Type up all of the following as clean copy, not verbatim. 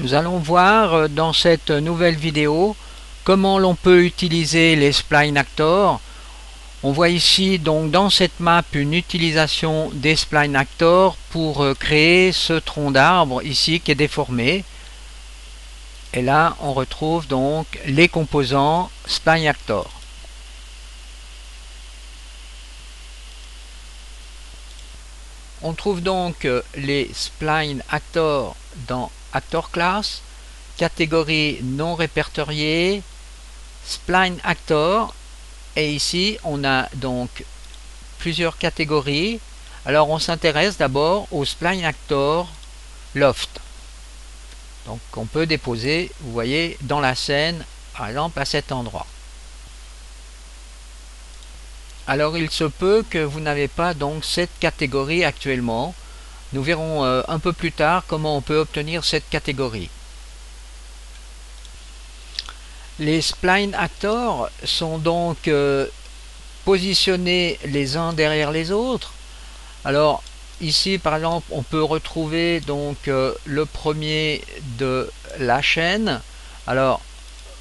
Nous allons voir dans cette nouvelle vidéo comment l'on peut utiliser les spline actors. On voit ici donc dans cette map une utilisation des spline actors pour créer ce tronc d'arbre ici qui est déformé. Et là on retrouve donc les composants spline actors. On trouve donc les spline actors dans Actor Class, catégorie non répertoriée, spline actor, et ici on a donc plusieurs catégories. Alors on s'intéresse d'abord au spline actor loft. Donc on peut déposer, vous voyez, dans la scène, par exemple à cet endroit. Alors il se peut que vous n'avez pas donc cette catégorie actuellement. Nous verrons un peu plus tard comment on peut obtenir cette catégorie. Les spline actors sont donc positionnés les uns derrière les autres. Alors ici par exemple on peut retrouver donc le premier de la chaîne. Alors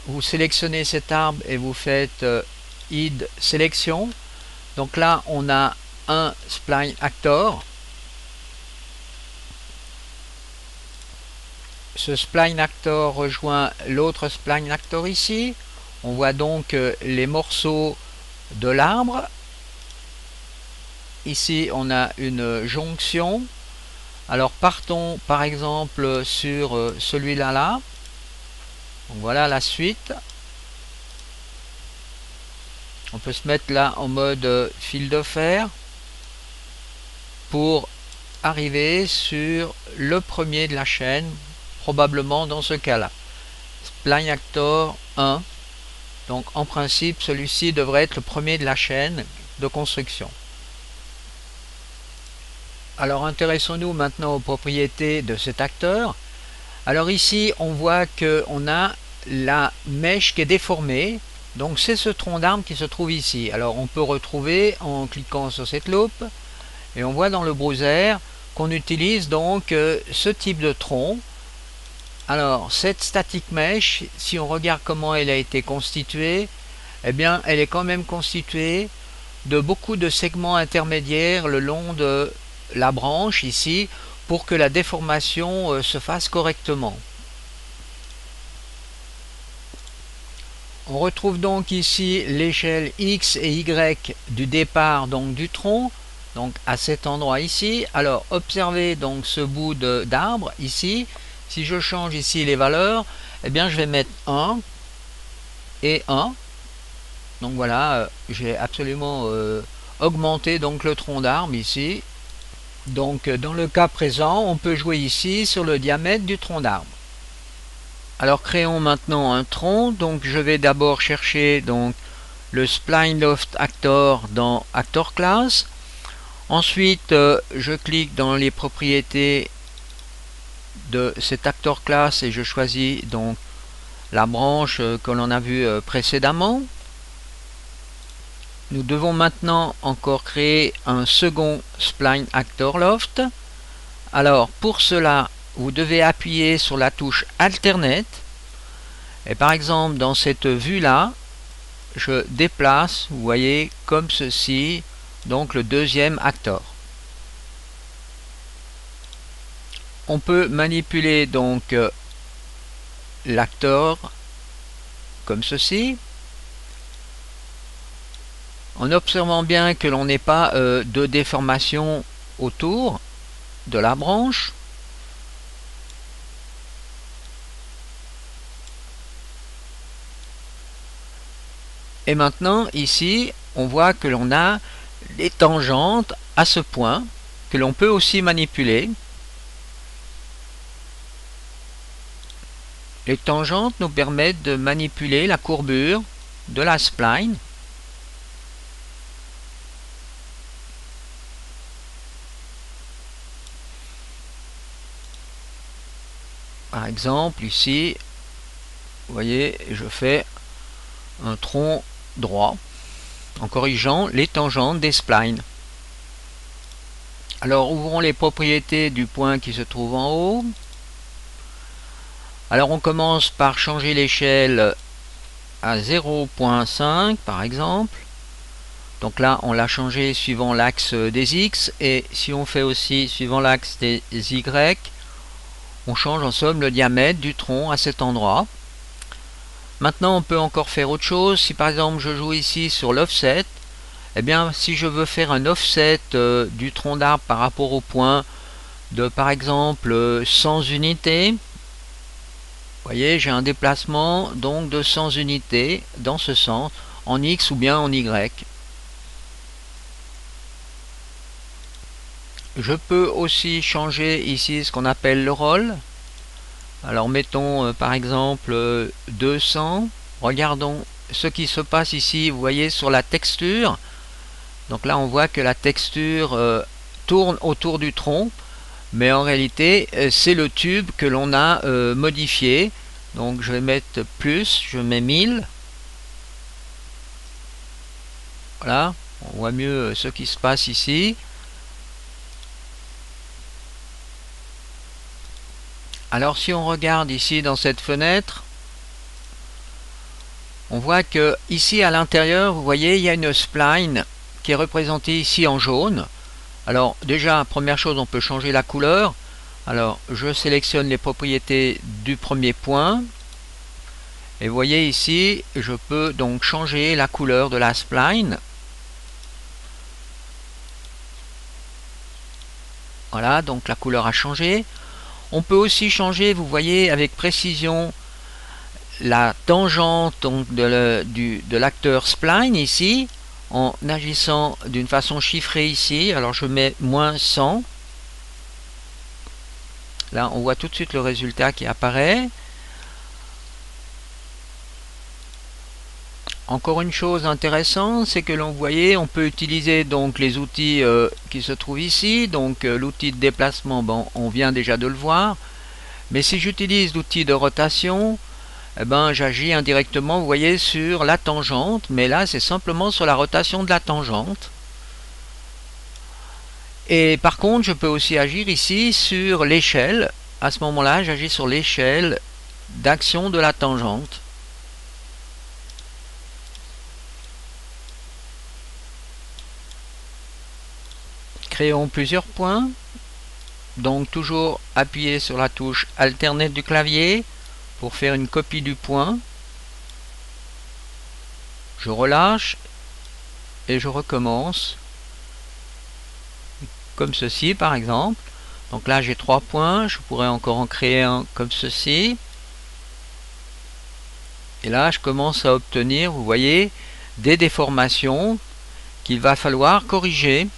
vous sélectionnez cet arbre et vous faites id sélection. Donc là on a un spline actor. Ce spline actor rejoint l'autre spline actor ici. On voit donc les morceaux de l'arbre. Ici on a une jonction. Alors partons par exemple sur celui-là là. Donc voilà la suite. On peut se mettre là en mode fil de fer pour arriver sur le premier de la chaîne, probablement dans ce cas là. Spline actor 1. Donc en principe celui-ci devrait être le premier de la chaîne de construction. Alors intéressons-nous maintenant aux propriétés de cet acteur. Alors ici on voit qu'on a la mèche qui est déformée. Donc c'est ce tronc d'arbre qui se trouve ici. Alors on peut retrouver en cliquant sur cette loupe et on voit dans le browser qu'on utilise donc ce type de tronc. Alors cette static mesh, si on regarde comment elle a été constituée, eh bien elle est quand même constituée de beaucoup de segments intermédiaires le long de la branche ici pour que la déformation se fasse correctement. On retrouve donc ici l'échelle X et Y du départ donc du tronc, donc à cet endroit ici. Alors observez donc ce bout d'arbre ici. Si je change ici les valeurs, eh bien je vais mettre 1 et 1. Donc voilà, j'ai absolument augmenté donc le tronc d'arbre ici. Donc dans le cas présent, on peut jouer ici sur le diamètre du tronc d'arbre. Alors créons maintenant un tronc. Donc je vais d'abord chercher donc le spline loft actor dans Actor Class. Ensuite je clique dans les propriétés de cet Actor Class et je choisis donc la branche que l'on a vue précédemment. Nous devons maintenant encore créer un second spline actor loft. Alors pour cela vous devez appuyer sur la touche alternate et par exemple dans cette vue là je déplace, vous voyez, comme ceci, donc le deuxième actor. On peut manipuler donc l'actor comme ceci en observant bien que l'on n'ait pas de déformation autour de la branche. Et maintenant ici on voit que l'on a les tangentes à ce point que l'on peut aussi manipuler. Les tangentes nous permettent de manipuler la courbure de la spline. Par exemple ici, vous voyez, je fais un tronc droit en corrigeant les tangentes des splines. Alors ouvrons les propriétés du point qui se trouve en haut. Alors on commence par changer l'échelle à 0.5 par exemple. Donc là on l'a changé suivant l'axe des X, et si on fait aussi suivant l'axe des Y, on change en somme le diamètre du tronc à cet endroit. Maintenant on peut encore faire autre chose. Si par exemple je joue ici sur l'offset, eh bien si je veux faire un offset du tronc d'arbre par rapport au point de par exemple 100 unités, vous voyez j'ai un déplacement donc de 100 unités dans ce sens, en X ou bien en Y. Je peux aussi changer ici ce qu'on appelle le roll. Alors mettons par exemple 200. Regardons ce qui se passe ici, vous voyez sur la texture. Donc là on voit que la texture tourne autour du tronc, mais en réalité c'est le tube que l'on a modifié. Donc je vais mettre plus, je mets 1000. Voilà, on voit mieux ce qui se passe ici. Alors si on regarde ici dans cette fenêtre, on voit que ici à l'intérieur, vous voyez, il y a une spline qui est représentée ici en jaune. Alors déjà, première chose, on peut changer la couleur. Alors je sélectionne les propriétés du premier point. Et vous voyez ici, je peux donc changer la couleur de la spline. Voilà, donc la couleur a changé. On peut aussi changer, vous voyez, avec précision la tangente donc, de l'acteur spline ici, en agissant d'une façon chiffrée ici. Alors je mets moins 100. Là on voit tout de suite le résultat qui apparaît. Encore une chose intéressante, c'est que l'on voyait, on peut utiliser donc les outils qui se trouvent ici. Donc l'outil de déplacement, bon, on vient déjà de le voir. Mais si j'utilise l'outil de rotation, eh ben, j'agis indirectement, vous voyez, sur la tangente. Mais là, c'est simplement sur la rotation de la tangente. Et par contre, je peux aussi agir ici sur l'échelle. À ce moment-là, j'agis sur l'échelle d'action de la tangente. Créons plusieurs points. Donc toujours appuyer sur la touche alternate du clavier pour faire une copie du point. Je relâche et je recommence. Comme ceci par exemple. Donc là j'ai 3 points, je pourrais encore en créer un comme ceci. Et là je commence à obtenir, vous voyez, des déformations qu'il va falloir corriger.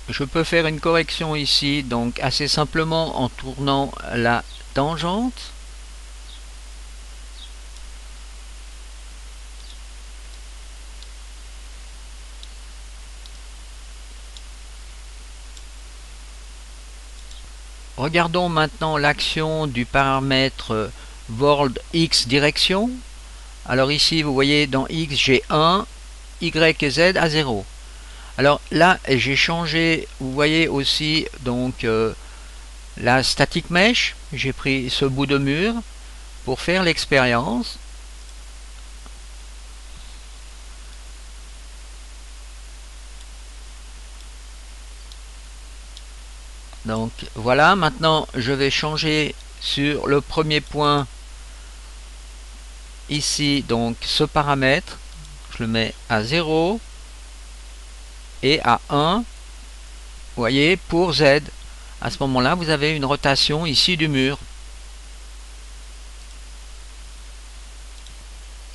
Je peux faire une correction ici, donc assez simplement en tournant la tangente. Regardons maintenant l'action du paramètre world x direction. Alors ici vous voyez dans x j'ai 1, y et z à 0. Alors là j'ai changé, vous voyez aussi donc la static mesh, j'ai pris ce bout de mur pour faire l'expérience. Donc voilà, maintenant je vais changer sur le premier point ici, donc ce paramètre, je le mets à 0 et à 1, vous voyez, pour Z. À ce moment-là, vous avez une rotation ici du mur.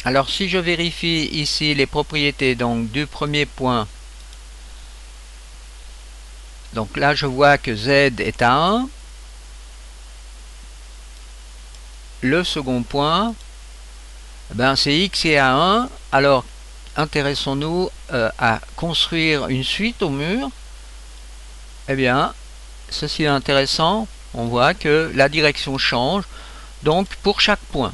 Alors si je vérifie ici les propriétés donc du premier point, donc là je vois que Z est à 1. Le second point, ben c'est X est à 1. Alors intéressons-nous à construire une suite au mur. Eh bien, ceci est intéressant. On voit que la direction change, donc pour chaque point.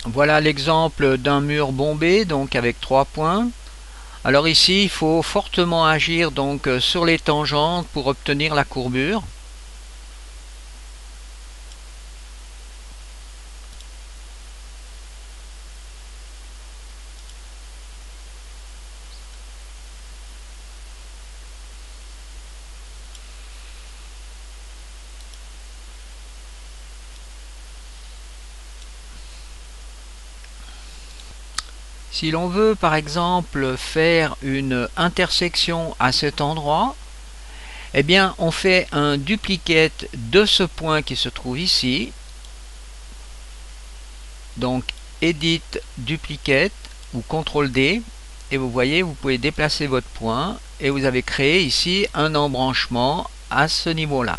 Voilà l'exemple d'un mur bombé, donc avec 3 points. Alors ici, il faut fortement agir donc sur les tangentes pour obtenir la courbure. Si l'on veut par exemple faire une intersection à cet endroit, eh bien on fait un duplicate de ce point qui se trouve ici. Donc Edit Duplicate ou CTRL D, et vous voyez, vous pouvez déplacer votre point et vous avez créé ici un embranchement à ce niveau-là.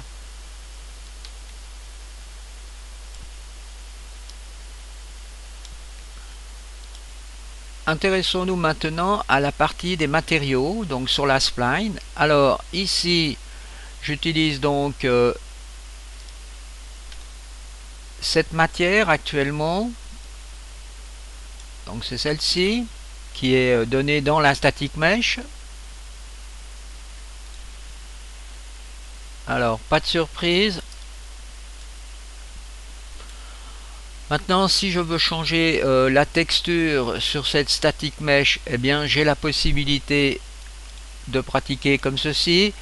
Intéressons-nous maintenant à la partie des matériaux, donc sur la spline. Alors ici, j'utilise donc cette matière actuellement. Donc c'est celle-ci qui est donnée dans la static mesh. Alors pas de surprise. Maintenant, si je veux changer la texture sur cette static mesh, eh bien j'ai la possibilité de pratiquer comme ceci.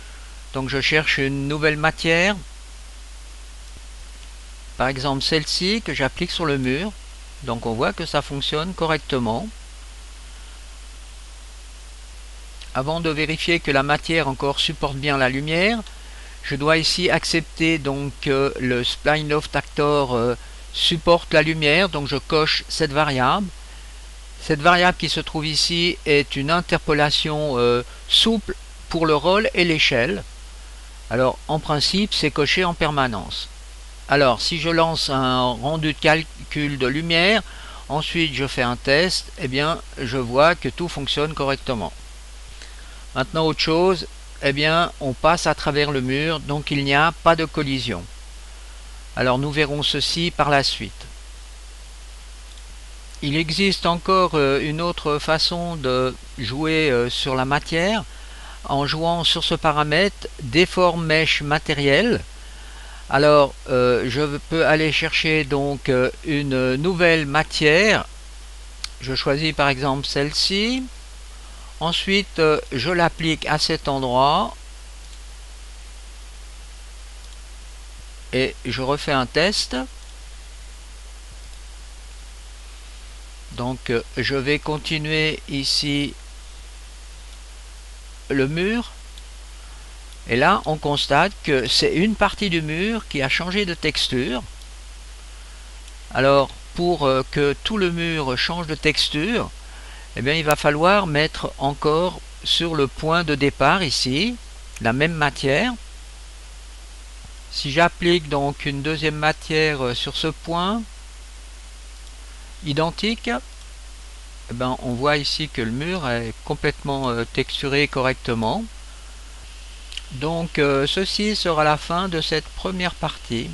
Donc je cherche une nouvelle matière, par exemple celle-ci que j'applique sur le mur. Donc on voit que ça fonctionne correctement. Avant de vérifier que la matière encore supporte bien la lumière, je dois ici accepter donc le Spline Loft Actor supporte la lumière, donc je coche cette variable. Cette variable qui se trouve ici est une interpolation souple pour le rôle et l'échelle. Alors en principe c'est coché en permanence. Alors si je lance un rendu de calcul de lumière, ensuite je fais un test, eh bien je vois que tout fonctionne correctement. Maintenant autre chose, eh bien on passe à travers le mur, donc il n'y a pas de collision. Alors nous verrons ceci par la suite. Il existe encore une autre façon de jouer sur la matière en jouant sur ce paramètre Deform Mesh Matériel. Alors je peux aller chercher donc une nouvelle matière. Je choisis par exemple celle-ci. Ensuite je l'applique à cet endroit et je refais un test. Donc je vais continuer ici le mur et là on constate que c'est une partie du mur qui a changé de texture. Alors pour que tout le mur change de texture, eh bien il va falloir mettre encore sur le point de départ ici la même matière. Si j'applique donc une deuxième matière sur ce point identique, eh bien, on voit ici que le mur est complètement texturé correctement. Donc ceci sera la fin de cette première partie.